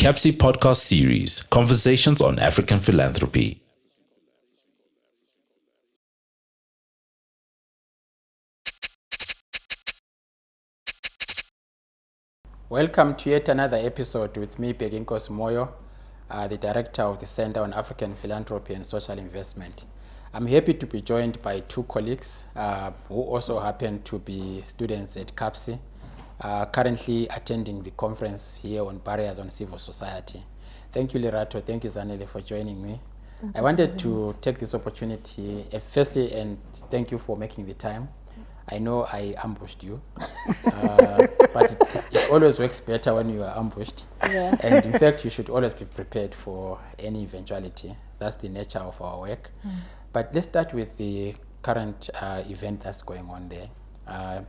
CAPSI podcast series, Conversations on African Philanthropy. Welcome to yet another episode with me, Beginkos Moyo, the Director of the Center on African Philanthropy and Social Investment. I'm happy to be joined by two colleagues who also happen to be students at CAPSI, currently attending the conference here on barriers on civil society. Thank you, Lerato. Thank you, Zanele, for joining me. I wanted to take this opportunity, firstly, and thank you for making the time. I know I ambushed you, but it always works better when you are ambushed. Yeah. And in fact, you should always be prepared for any eventuality. That's the nature of our work. But let's start with the current event that's going on there.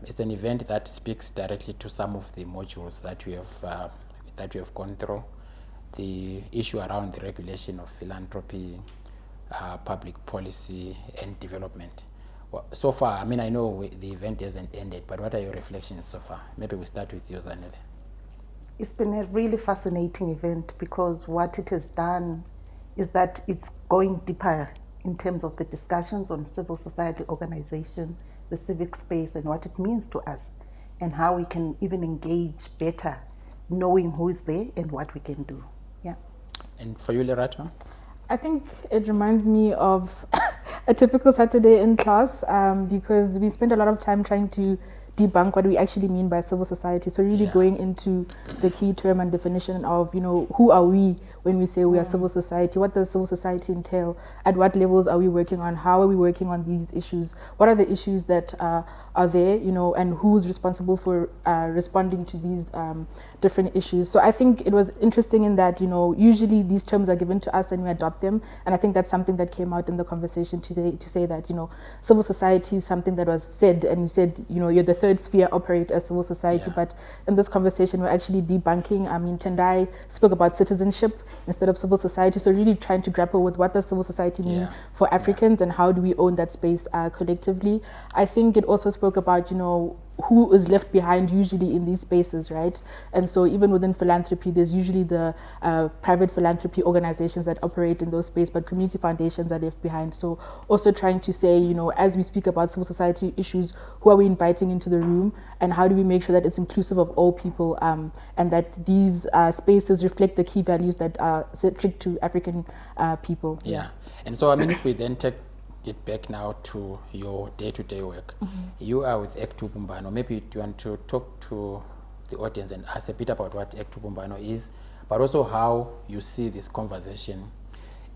It's an event that speaks directly to some of the modules that we have gone through. The issue around the regulation of philanthropy, public policy, and development. Well, so far, I mean, I know the event hasn't ended, but what are your reflections so far? Maybe we start with you, Zanele. It's been a really fascinating event because what it has done is that it's going deeper in terms of the discussions on civil society organization, the civic space, and what it means to us, and how we can even engage better, knowing who is there and what we can do. Yeah. And for you, Lerato? I think it reminds me of a typical Saturday in class because we spent a lot of time trying to debunk what we actually mean by civil society. So really going into the key term and definition of, who are we when we say we are civil society? What does civil society entail? At what levels are we working on? How are we working on these issues? What are the issues that are there, and who's responsible for responding to these different issues? So I think it was interesting in that, usually these terms are given to us and we adopt them. And I think that's something that came out in the conversation today to say that, civil society is something that was said, and you said, you're the third sphere operate as civil society. But in this conversation, we're actually debunking. I mean, Tendai spoke about citizenship instead of civil society. So really trying to grapple with what does civil society mean for Africans and how do we own that space collectively. I think it also spoke about, who is left behind usually in these spaces, right? And so even within philanthropy, there's usually the private philanthropy organizations that operate in those spaces, but community foundations are left behind. So also trying to say, as we speak about civil society issues, who are we inviting into the room and how do we make sure that it's inclusive of all people and that these spaces reflect the key values that are centric to African people. Yeah. And so, I mean, if we then take it back now to your day-to-day work. You are with ACT Ubumbano. Maybe you want to talk to the audience and ask a bit about what ACT Ubumbano is, but also how you see this conversation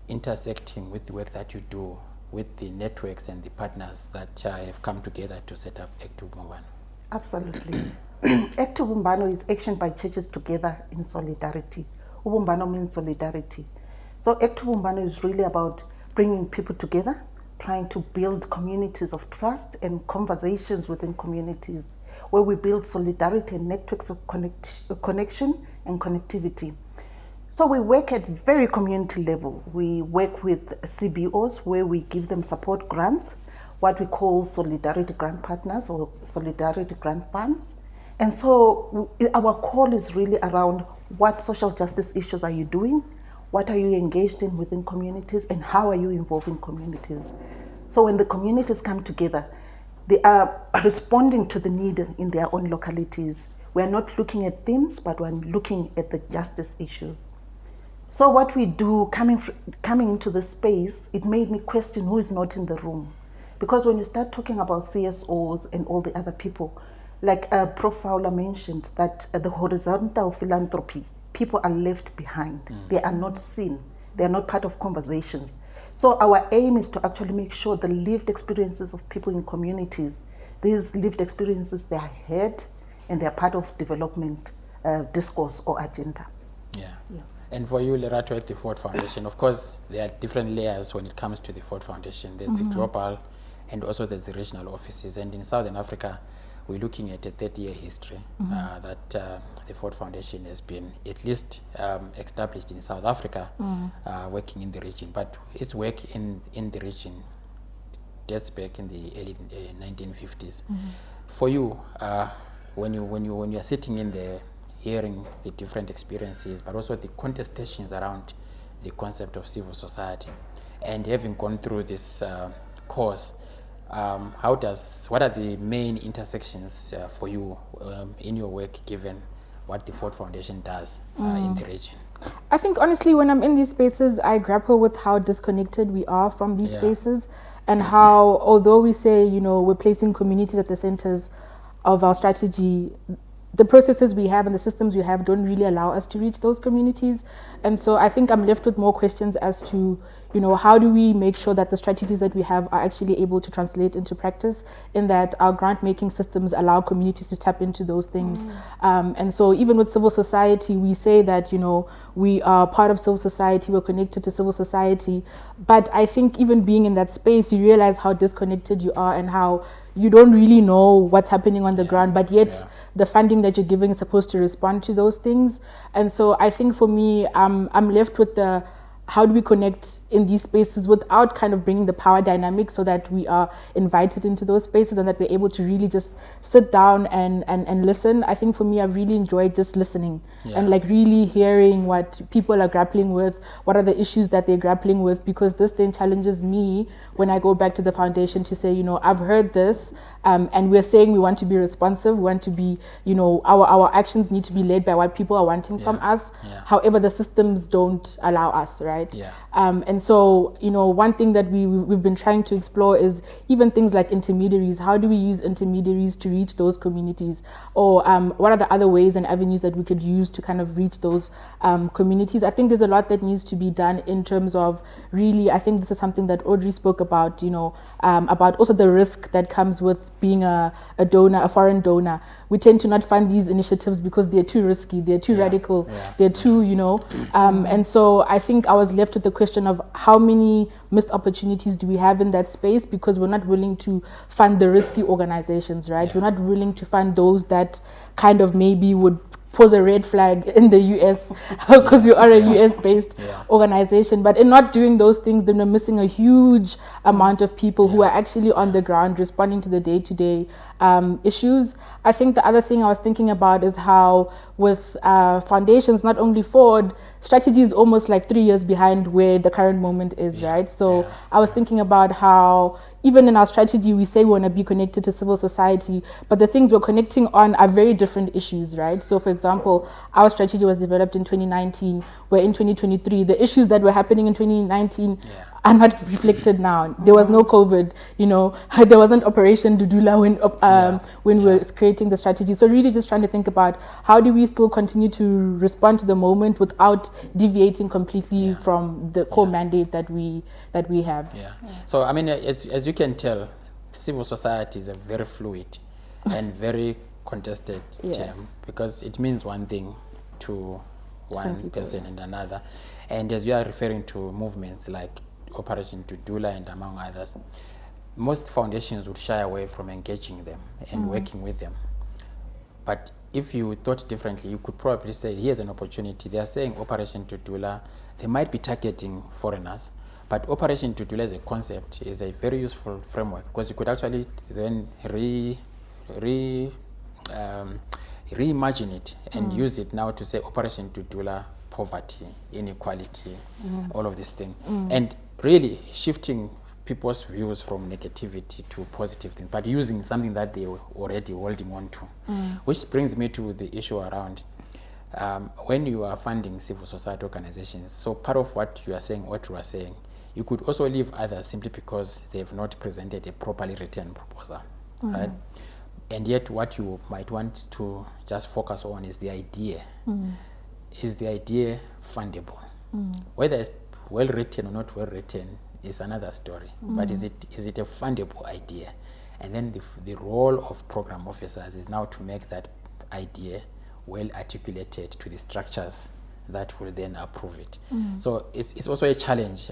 intersecting with the work that you do with the networks and the partners that have come together to set up ACT Ubumbano. Absolutely. ACT Ubumbano is action by churches together in solidarity. Ubumbano means solidarity. So ACT Ubumbano is really about bringing people together, trying to build communities of trust and conversations within communities where we build solidarity and networks of connection and connectivity. So we work at very community level. We work with CBOs where we give them support grants, what we call solidarity grant partners or solidarity grant funds. And so our call is really around what social justice issues are you doing? What are you engaged in within communities and how are you involving communities? So when the communities come together, they are responding to the need in their own localities. We are not looking at themes, but we're looking at the justice issues. So what we do coming into the space, it made me question who is not in the room. Because when you start talking about CSOs and all the other people, like Prof. Fowler mentioned, that the horizontal philanthropy, people are left behind. They are not seen. They are not part of conversations. So our aim is to actually make sure the lived experiences of people in communities, these lived experiences, they are heard and they are part of development discourse or agenda. Yeah. And for you, Lerato, at the Ford Foundation, of course, there are different layers when it comes to the Ford Foundation. There's the global and also there's the regional offices. And in Southern Africa, we're looking at a 30-year history that the Ford Foundation has been at least established in South Africa, working in the region. But its work in the region dates back in the early 1950s. For you, when you are sitting in hearing the different experiences, but also the contestations around the concept of civil society. And having gone through this course, what are the main intersections for you in your work, given what the Ford Foundation does in the region? I think honestly, when I'm in these spaces, I grapple with how disconnected we are from these spaces, and how, although we say, we're placing communities at the centers of our strategy, the processes we have and the systems we have don't really allow us to reach those communities. And so I think I'm left with more questions as to, how do we make sure that the strategies that we have are actually able to translate into practice, in that our grant-making systems allow communities to tap into those things. And so even with civil society, we say that, we are part of civil society, we're connected to civil society. But I think even being in that space, you realize how disconnected you are and how you don't really know what's happening on the ground, but yet the funding that you're giving is supposed to respond to those things. And so I think for me, I'm left with the, how do we connect in these spaces without kind of bringing the power dynamic, so that we are invited into those spaces and that we're able to really just sit down and listen. I think for me, I've really enjoyed just listening and like really hearing what people are grappling with, what are the issues that they're grappling with, because this then challenges me when I go back to the foundation to say, I've heard this, and we're saying we want to be responsive, we want to be, our actions need to be led by what people are wanting from us. However, the systems don't allow us, right? And so, one thing that we've been trying to explore is even things like intermediaries. How do we use intermediaries to reach those communities? Or what are the other ways and avenues that we could use to kind of reach those communities? I think there's a lot that needs to be done in terms of really, I think this is something that Audrey spoke about, about also the risk that comes with being a donor, a foreign donor. We tend to not fund these initiatives because they're too risky, they're too radical, they're too, and so I think I was left with the question of how many missed opportunities do we have in that space, because we're not willing to fund the risky organizations, right? We're not willing to fund those that kind of maybe would pose a red flag in the US because we are a US-based organization. But in not doing those things, then we're missing a huge amount of people who are actually on the ground responding to the day-to-day issues. I think the other thing I was thinking about is how with foundations, not only Ford, strategy is almost like 3 years behind where the current moment is, right? So I was thinking about how even in our strategy, we say we want to be connected to civil society, but the things we're connecting on are very different issues, right? So for example, our strategy was developed in 2019, where in 2023, the issues that were happening in 2019 are not reflected now. There was no COVID, there wasn't Operation Dudula when we were creating the strategy. So really just trying to think about how do we still continue to respond to the moment without deviating completely from the core mandate that we have. So I mean, as you can tell, civil society is a very fluid and very contested term, because it means one thing to one person and another. And as you are referring to movements like Operation Dudula and among others, most foundations would shy away from engaging them and working with them. But if you thought differently, you could probably say, here's an opportunity. They are saying Operation Dudula, they might be targeting foreigners, but Operation Dudula as a concept is a very useful framework, because you could actually then reimagine it and use it now to say Operation Dudula, poverty, inequality, all of these things. And really shifting people's views from negativity to positive things, but using something that they were already holding on to. Which brings me to the issue around when you are funding civil society organizations. So part of what you are saying, you could also leave others simply because they have not presented a properly written proposal, right? And yet what you might want to just focus on is the idea. Is the idea fundable? Whether it's well written or not well written is another story, but is it a fundable idea? And then the role of program officers is now to make that idea well articulated to the structures that will then approve it. So it's also a challenge,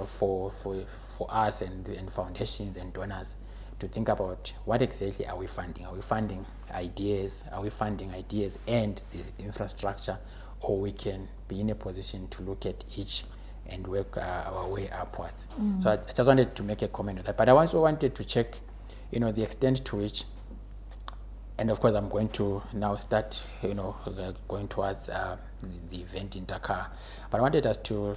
for us and foundations and donors to think about what exactly are we funding? Are we funding ideas? Are we funding ideas and the infrastructure? Or we can be in a position to look at each and work our way upwards. So I just wanted to make a comment on that. But I also wanted to check, the extent to which And of course, I'm going to now start, going towards the event in Dakar. But I wanted us to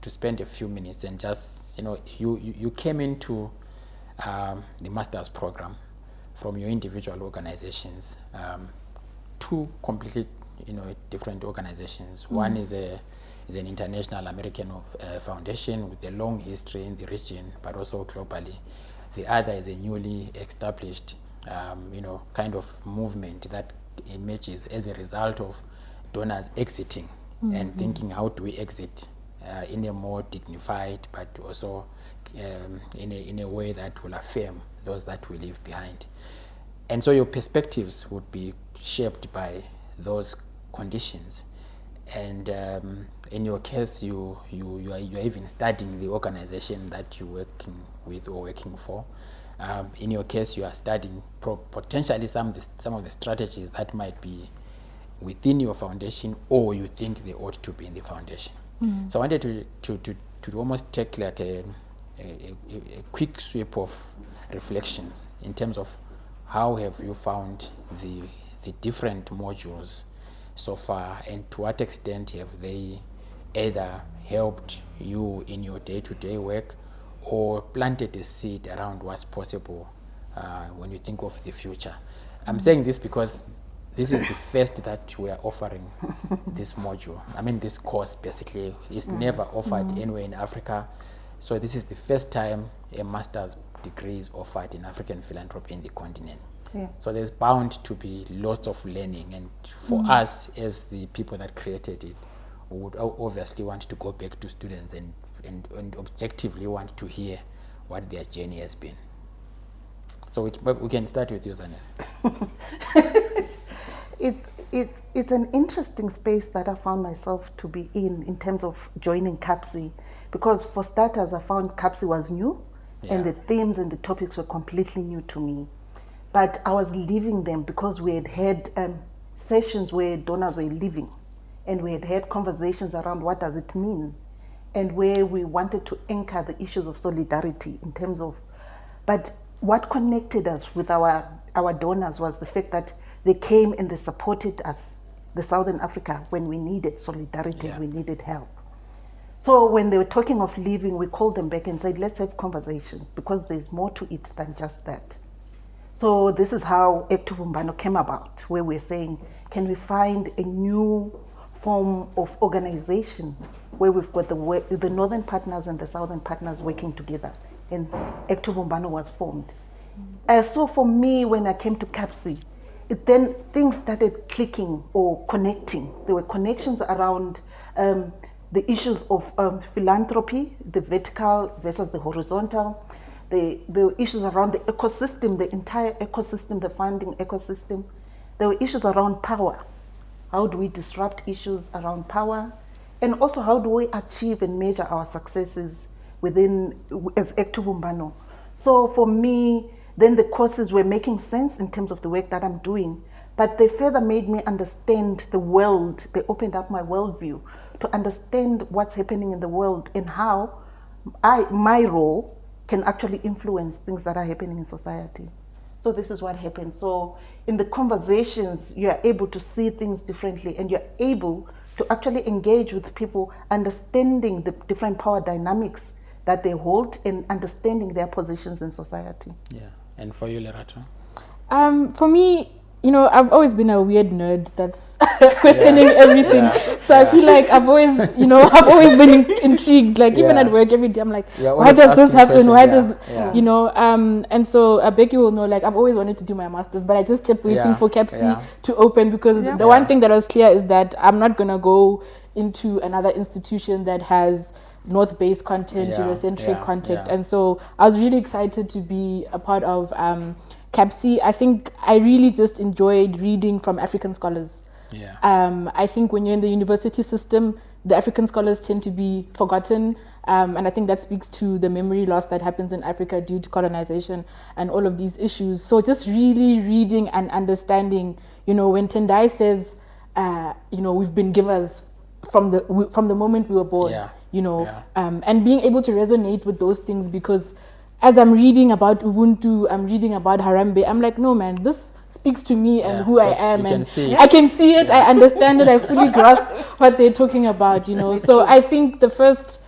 spend a few minutes and just, you came into the master's program from your individual organizations, two completely, different organizations. One is an international American foundation with a long history in the region, but also globally. The other is a newly established, kind of movement that emerges as a result of donors exiting and thinking, how do we exit in a more dignified, but also in a way that will affirm those that we leave behind. And so your perspectives would be shaped by those conditions. And in your case, you are even studying the organization that you're working with or working for. In your case, you are studying potentially some of the strategies that might be within your foundation, or you think they ought to be in the foundation. So I wanted to almost take like a quick sweep of reflections in terms of how have you found the different modules so far, and to what extent have they either helped you in your day-to-day work or planted a seed around what's possible when you think of the future. I'm saying this because this is the first that we are offering this module. I mean, this course basically is never offered anywhere in Africa. So this is the first time a master's degree is offered in African philanthropy in the continent. Yeah. So there's bound to be lots of learning. And for us, as the people that created it, we would obviously want to go back to students and objectively want to hear what their journey has been. So we can start with you, Zanele. It's an interesting space that I found myself to be in terms of joining CAPSI, because for starters, I found CAPSI was new, and the themes and the topics were completely new to me. But I was leaving them because we had had sessions where donors were leaving, and we had had conversations around what does it mean, and where we wanted to anchor the issues of solidarity in terms of, but what connected us with our donors was the fact that they came and they supported us, the Southern Africa, when we needed solidarity, we needed help. So when they were talking of leaving, we called them back and said, let's have conversations, because there's more to it than just that. So this is how ACT Ubumbano came about, where we're saying, can we find a new form of organization where we've got the northern partners and the southern partners working together, and ACT Ubumbano was formed. So for me, when I came to CAPSI, then things started clicking or connecting. There were connections around the issues of philanthropy, the vertical versus the horizontal, the issues around the ecosystem, the entire ecosystem, the funding ecosystem. There were issues around power. How do we disrupt issues around power? And also, how do we achieve and measure our successes as ACT Ubumbano? So for me, then the courses were making sense in terms of the work that I'm doing, but they further made me understand the world. They opened up my worldview to understand what's happening in the world and how my role can actually influence things that are happening in society. So this is what happened. So in the conversations, you are able to see things differently, and you're able to actually engage with people, understanding the different power dynamics that they hold and understanding their positions in society. Yeah. And for you, Lerato? For me, I've always been a weird nerd that's questioning everything. So I feel like I've always been intrigued. Like even at work every day, I'm like, why does this happen? Why does, and so Becky will know, like I've always wanted to do my master's, but I just kept waiting for CAPSI to open, because the one thing that was clear is that I'm not going to go into another institution that has North-based content, Eurocentric content. And so I was really excited to be a part of CAPSI. I think I really just enjoyed reading from African scholars. I think when you're in the university system, the African scholars tend to be forgotten. And I think that speaks to the memory loss that happens in Africa due to colonization and all of these issues. So just really reading and understanding, when Tendai says, we've been givers from the moment we were born, and being able to resonate with those things, because as I'm reading about Ubuntu, I'm reading about Harambe, I'm like, no man, this speaks to me and Yeah, who I because am, you can and see it. I can see it, I understand it, I fully grasp what they're talking about, you know. So I think the first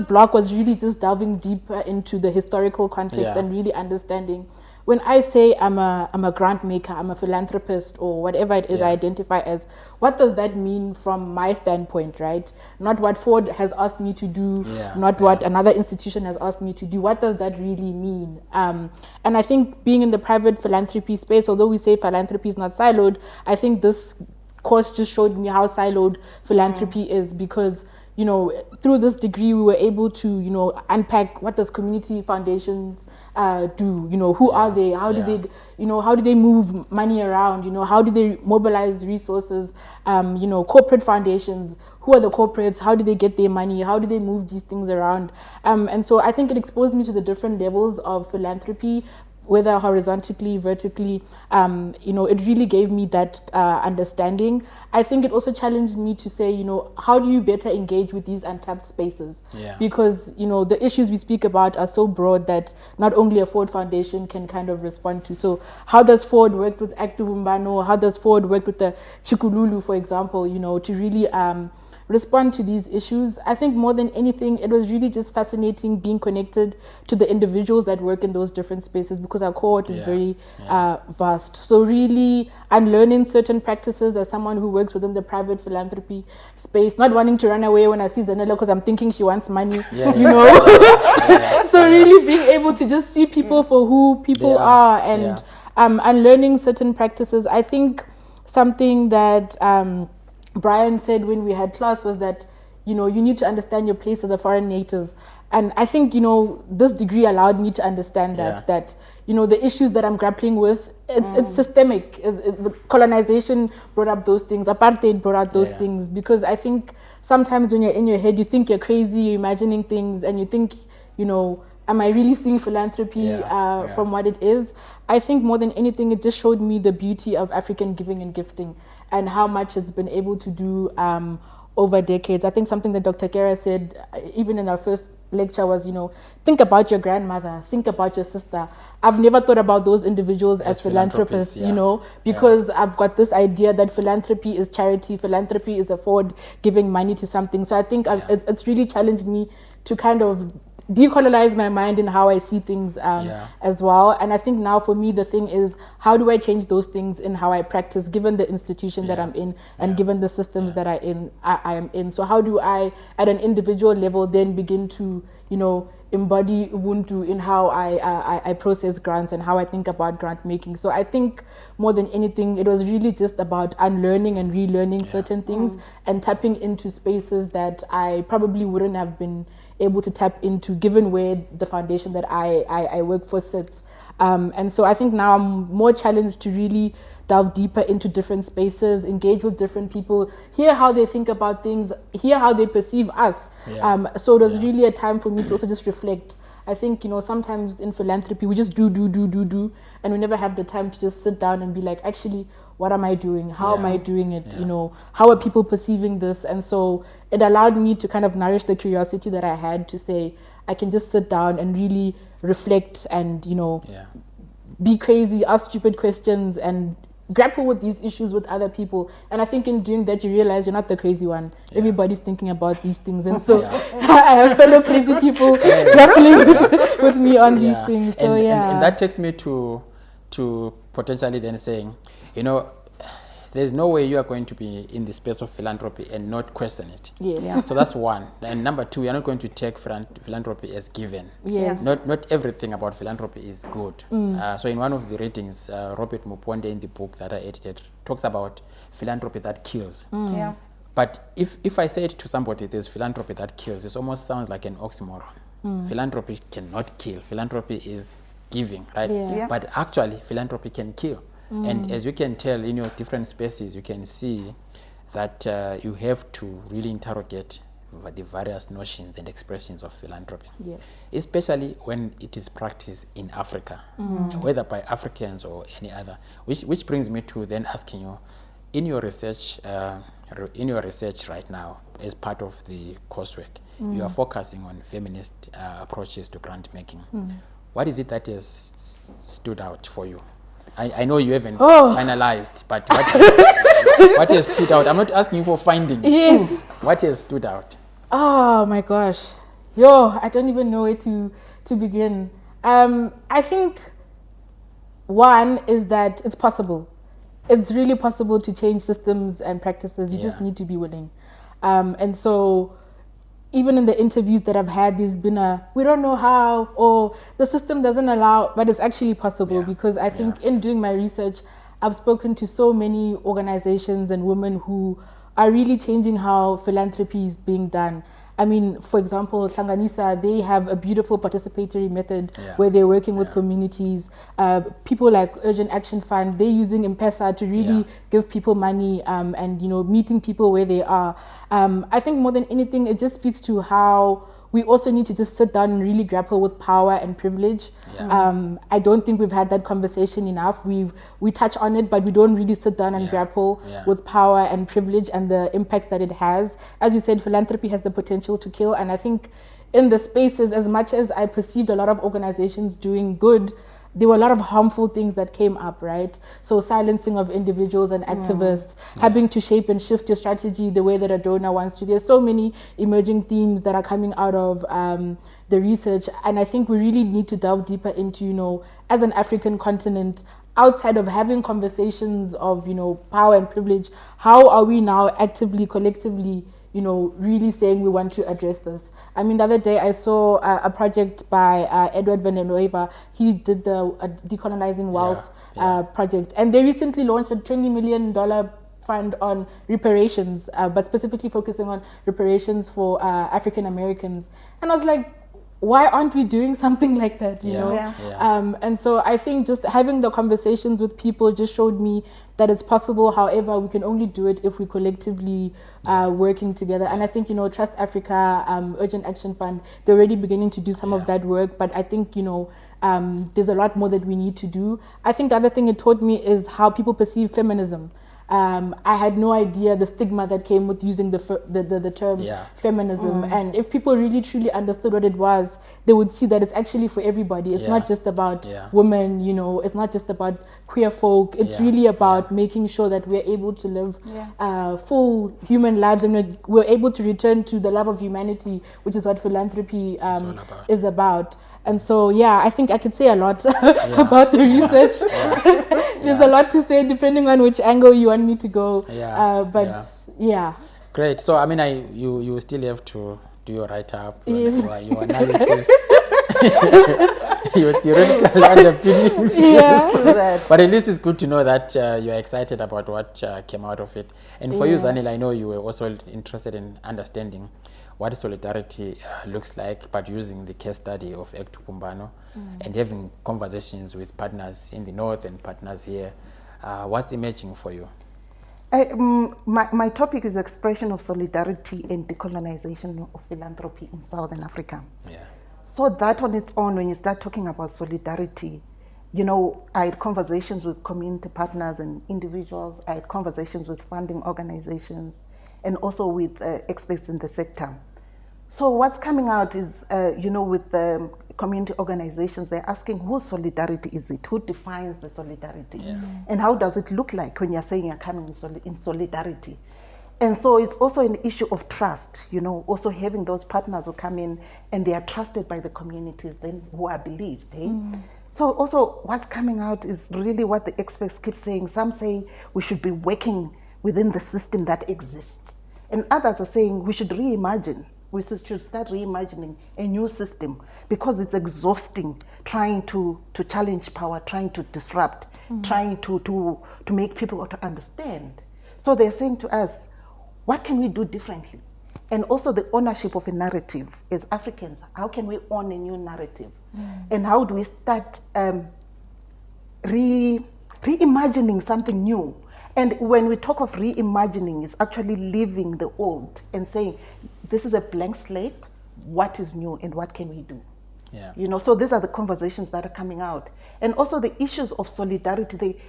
block was really just delving deeper into the historical context Yeah. and really understanding. When I say I'm a grant maker, I'm a philanthropist, or whatever it is I identify as, what does that mean from my standpoint, right? Not what Ford has asked me to do, not what another institution has asked me to do. What does that really mean? And I think being in the private philanthropy space, although we say philanthropy is not siloed, I think this course just showed me how siloed philanthropy is, because you know, through this degree, we were able to, you know, unpack what does community foundations do, you know, who are they, how do they, you know, how do they move money around, you know, how do they mobilize resources, you know, corporate foundations, who are the corporates, how do they get their money, how do they move these things around, and so I think it exposed me to the different levels of philanthropy, whether horizontally, vertically, you know, it really gave me that understanding. I think it also challenged me to say, you know, how do you better engage with these untapped spaces? Because, you know, the issues we speak about are so broad that not only a Ford Foundation can kind of respond to. So how does Ford work with ACT Ubumbano? How does Ford work with the Chikululu, for example, you know, to really respond to these issues? I think more than anything, it was really just fascinating being connected to the individuals that work in those different spaces, because our cohort is very vast. So really unlearning certain practices as someone who works within the private philanthropy space, not wanting to run away when I see Zanele because I'm thinking she wants money, you know. So really being able to just see people for who people are, and unlearning certain practices. I think something that Brian said when we had class was that, you know, you need to understand your place as a foreign native. And I think, you know, this degree allowed me to understand that, you know, the issues that I'm grappling with, it's systemic. The colonization brought up those things. Apartheid brought out those things. Because I think sometimes when you're in your head, you think you're crazy, you're imagining things, and you think, you know, am I really seeing philanthropy from what it is? I think more than anything, it just showed me the beauty of African giving and gifting, and how much it's been able to do over decades. I think something that Dr. Kera said, even in our first lecture, was, you know, think about your grandmother, think about your sister. I've never thought about those individuals as philanthropists, you know, because I've got this idea that philanthropy is charity, philanthropy is Ford giving money to something. So I think it's really challenged me to kind of decolonize my mind in how I see things as well. And I think now for me, the thing is, how do I change those things in how I practice, given the institution that I'm in, and given the systems that I am in. So how do I, at an individual level, then begin to, you know, embody Ubuntu in how I process grants and how I think about grant making. So I think more than anything, it was really just about unlearning and relearning certain things, and tapping into spaces that I probably wouldn't have been able to tap into, given where the foundation that I work for sits. And so I think now I'm more challenged to really delve deeper into different spaces, engage with different people, hear how they think about things, hear how they perceive us. So it was really a time for me to also just reflect. I think, you know, sometimes in philanthropy, we just do, and we never have the time to just sit down and be like, actually, what am I doing? How am I doing it? You know, how are people perceiving this? And so it allowed me to kind of nourish the curiosity that I had to say, I can just sit down and really reflect and, you know, be crazy, ask stupid questions, and grapple with these issues with other people. And I think in doing that, you realize you're not the crazy one. Everybody's thinking about these things. And so I have fellow crazy people grappling with me on these things. So and that takes me to potentially then saying, you know, there's no way you are going to be in the space of philanthropy and not question it. So that's one. And number two, you're not going to take philanthropy as given. Not everything about philanthropy is good. So in one of the readings, Robert Muponde, in the book that I edited, talks about philanthropy that kills. But if I say it to somebody, there's philanthropy that kills, it almost sounds like an oxymoron. Philanthropy cannot kill. Philanthropy is giving, right? But actually, philanthropy can kill. And as you can tell in your different spaces, you can see that you have to really interrogate the various notions and expressions of philanthropy, especially when it is practiced in Africa, whether by Africans or any other. Which brings me to then asking you, in your research right now, as part of the coursework, you are focusing on feminist approaches to grant making. What is it that has stood out for you? I know you haven't finalized, but what has stood out? I'm not asking you for findings. Yes. What has stood out? Oh my gosh. I don't even know where to begin. I think one is that it's possible. It's really possible to change systems and practices. You just need to be willing. And so even in the interviews that I've had, there's been we don't know how, or the system doesn't allow, but it's actually possible because I think in doing my research, I've spoken to so many organizations and women who are really changing how philanthropy is being done. I mean, for example, Hlanganisa, they have a beautiful participatory method where they're working with communities. People like Urgent Action Fund, they're using M-Pesa to really give people money and, meeting people where they are. I think more than anything, it just speaks to how we also need to just sit down and really grapple with power and privilege. I don't think we've had that conversation enough. We touch on it, but we don't really sit down and grapple with power and privilege and the impacts that it has. As you said, philanthropy has the potential to kill. And I think in the spaces, as much as I perceived a lot of organizations doing good, there were a lot of harmful things that came up, right? So silencing of individuals and activists, having to shape and shift your strategy the way that a donor wants to. There's so many emerging themes that are coming out of the research. And I think we really need to delve deeper into, as an African continent, outside of having conversations of, power and privilege, how are we now actively, collectively, really saying we want to address this? I mean, the other day I saw a project by Edward Van den Heuvel. He did the Decolonizing Wealth project. And they recently launched a $20 million fund on reparations, but specifically focusing on reparations for African Americans. And I was like, why aren't we doing something like that, you know? And so I think just having the conversations with people just showed me that it's possible. However, we can only do it if we collectively working together. And I think, Trust Africa, Urgent Action Fund, they're already beginning to do some of that work. But I think, there's a lot more that we need to do. I think the other thing it taught me is how people perceive feminism. I had no idea the stigma that came with using the term feminism. And if people really truly understood what it was, they would see that it's actually for everybody. It's not just about women, it's not just about queer folk. It's really about making sure that we're able to live full human lives, and we're able to return to the love of humanity, which is what philanthropy is about. And so, I think I could say a lot about the research. There's a lot to say depending on which angle you want me to go. Great. So, I mean, you still have to do your write-up, your analysis, your theoretical underpinnings. But at least it's good to know that you're excited about what came out of it. And for you, Zanele, I know you were also interested in understanding what solidarity looks like, but using the case study of ACT Ubumbano and having conversations with partners in the north and partners here. What's emerging for you? My topic is expression of solidarity and decolonization of philanthropy in Southern Africa. So that on its own, when you start talking about solidarity, I had conversations with community partners and individuals. I had conversations with funding organizations and also with experts in the sector. So what's coming out is, with the community organizations, they're asking whose solidarity is it? Who defines the solidarity? And how does it look like when you're saying you're coming in solidarity? And so it's also an issue of trust, also having those partners who come in and they are trusted by the communities then who are believed. So also what's coming out is really what the experts keep saying. Some say we should be working within the system that exists. And others are saying we should reimagine. We should start reimagining a new system because it's exhausting trying to challenge power, trying to disrupt, trying to make people to understand. So they're saying to us, what can we do differently? And also the ownership of a narrative as Africans. How can we own a new narrative? And how do we start reimagining something new? And when we talk of reimagining, it's actually leaving the old and saying, this is a blank slate, what is new and what can we do? So these are the conversations that are coming out. And also the issues of solidarity, they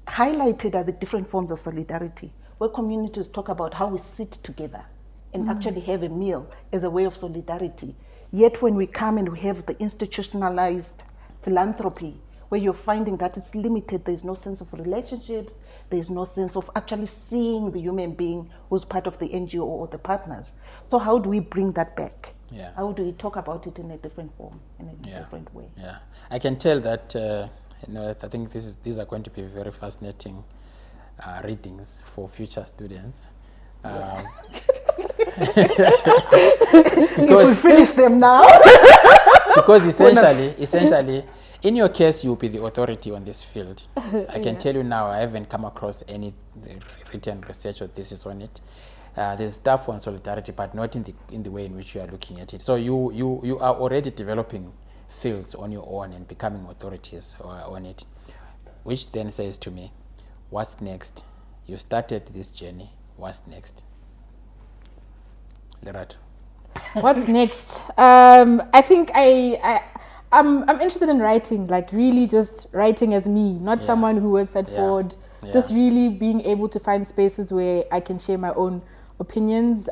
highlighted are the different forms of solidarity, where communities talk about how we sit together and actually have a meal as a way of solidarity. Yet when we come and we have the institutionalized philanthropy, where you're finding that it's limited. There's no sense of relationships. There's no sense of actually seeing the human being who's part of the NGO or the partners. So how do we bring that back? Yeah. How do we talk about it in a different form, in a different way? Yeah, I can tell that, I think these are going to be very fascinating readings for future students. You will finish them now. Because essentially, in your case, you'll be the authority on this field. I can tell you now, I haven't come across any written research or thesis on it. There's stuff on solidarity, but not in the way in which you are looking at it. So you are already developing fields on your own and becoming authorities on it, which then says to me, what's next? You started this journey. What's next? Lerato. What's next? I think I'm interested in writing, like really just writing as me, not someone who works at Ford. Just really being able to find spaces where I can share my own opinions,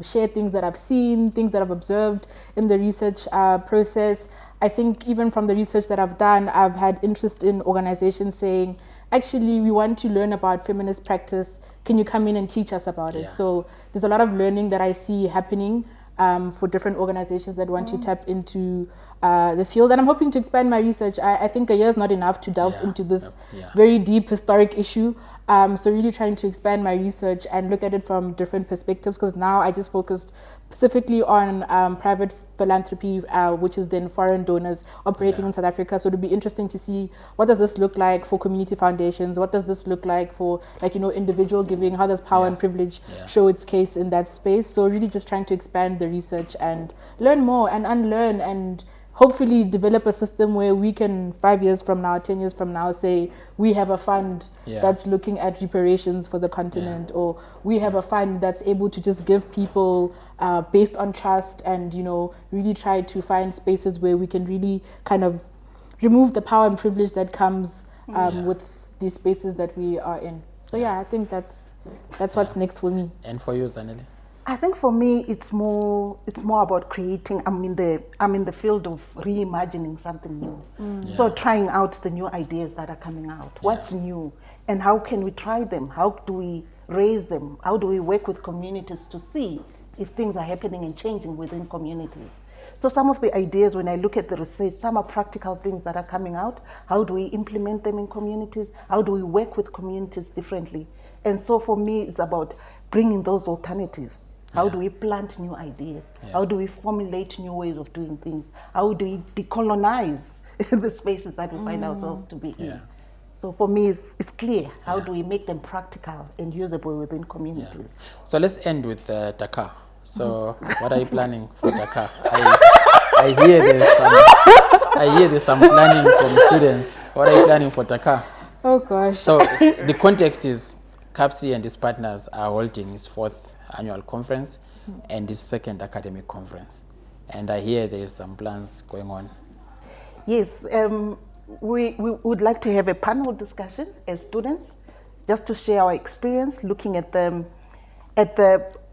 share things that I've seen, things that I've observed in the research process. I think even from the research that I've done, I've had interest in organizations saying, actually, we want to learn about feminist practice. Can you come in and teach us about it? So there's a lot of learning that I see happening for different organizations that want to tap into the field. And I'm hoping to expand my research. I think a year is not enough to delve into this very deep historic issue. So really trying to expand my research and look at it from different perspectives, because now I just focused specifically on private philanthropy, which is then foreign donors operating in South Africa. So it'll be interesting to see, what does this look like for community foundations? What does this look like for, individual giving? How does power and privilege show its case in that space? So really just trying to expand the research and learn more and unlearn, and hopefully develop a system where we can 5 years from now, 10 years from now, say we have a fund that's looking at reparations for the continent, or we have a fund that's able to just give people based on trust, and really try to find spaces where we can really kind of remove the power and privilege that comes with these spaces that we are in. So I think that's what's next for me. And for you, Zanele? I think for me, it's more about creating. I'm in the field of reimagining something new. So trying out the new ideas that are coming out. What's new, and how can we try them? How do we raise them? How do we work with communities to see if things are happening and changing within communities? So some of the ideas, when I look at the research, some are practical things that are coming out. How do we implement them in communities? How do we work with communities differently? And so for me, it's about bringing those alternatives. How do we plant new ideas? How do we formulate new ways of doing things? How do we decolonize the spaces that we find ourselves to be in? So for me, it's clear. How do we make them practical and usable within communities? So let's end with Dakar. So what are you planning for Dakar? I hear there's some planning from students. What are you planning for Dakar? Oh gosh. So the context is CAPSI and its partners are holding its 4th annual conference and its 2nd academic conference. And I hear there's some plans going on. Yes, we would like to have a panel discussion as students, just to share our experience looking at the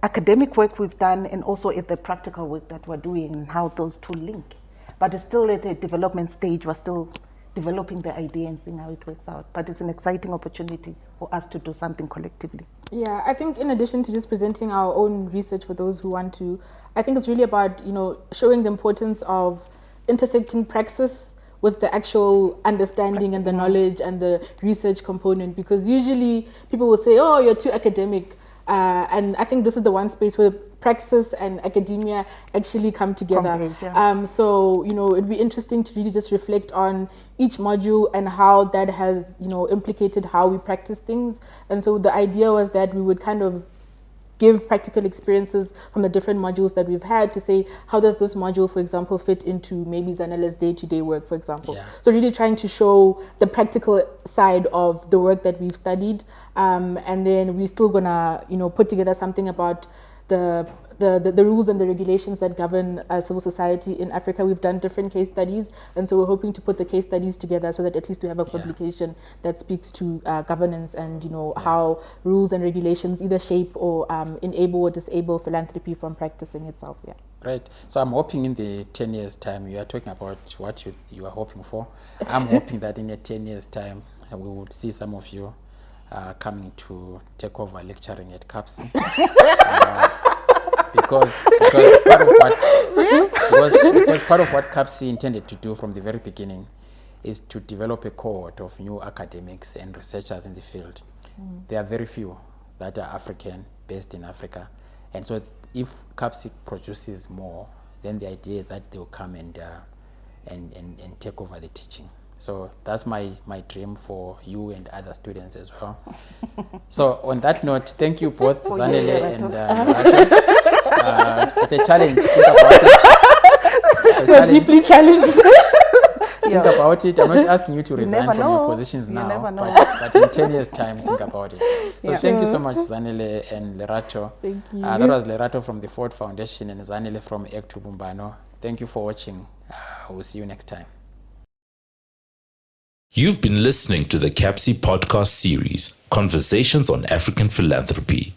academic work we've done, and also at the practical work that we're doing and how those two link. But it's still at a development stage. We're still developing the idea and seeing how it works out. But it's an exciting opportunity for us to do something collectively. Yeah, I think in addition to just presenting our own research for those who want to, I think it's really about, showing the importance of intersecting praxis with the actual understanding and the knowledge and the research component, because usually people will say, oh, you're too academic. And I think this is the one space where praxis and academia actually come together. So, it'd be interesting to really just reflect on each module and how that has, implicated how we practice things. And so the idea was that we would kind of give practical experiences from the different modules that we've had to say, how does this module, for example, fit into maybe Zanele's day-to-day work, for example. So really trying to show the practical side of the work that we've studied. And then we're still gonna, put together something about the the rules and the regulations that govern civil society in Africa. We've done different case studies, and so we're hoping to put the case studies together so that at least we have a publication that speaks to governance and how rules and regulations either shape or enable or disable philanthropy from practicing itself. Yeah. Right. So I'm hoping in the 10 years' time, you are talking about what you are hoping for. I'm hoping that in a 10 years' time, we would see some of you coming to take over lecturing at CAPSI. Because part of what CAPSI intended to do from the very beginning is to develop a cohort of new academics and researchers in the field. There are very few that are African, based in Africa. And so if CAPSI produces more, then the idea is that they will come and take over the teaching. So that's my dream for you and other students as well. So on that note, thank you both, Zanele and Lerato. It's a challenge. Think about it. We're deeply challenged. Think about it. I'm not asking you to resign from your positions now, but in 10 years' time, think about it. So thank you so much, Zanele and Lerato. Thank you. That was Lerato from the Ford Foundation and Zanele from ACT Ubumbano. Thank you for watching. We'll see you next time. You've been listening to the CAPSI podcast series, Conversations on African Philanthropy.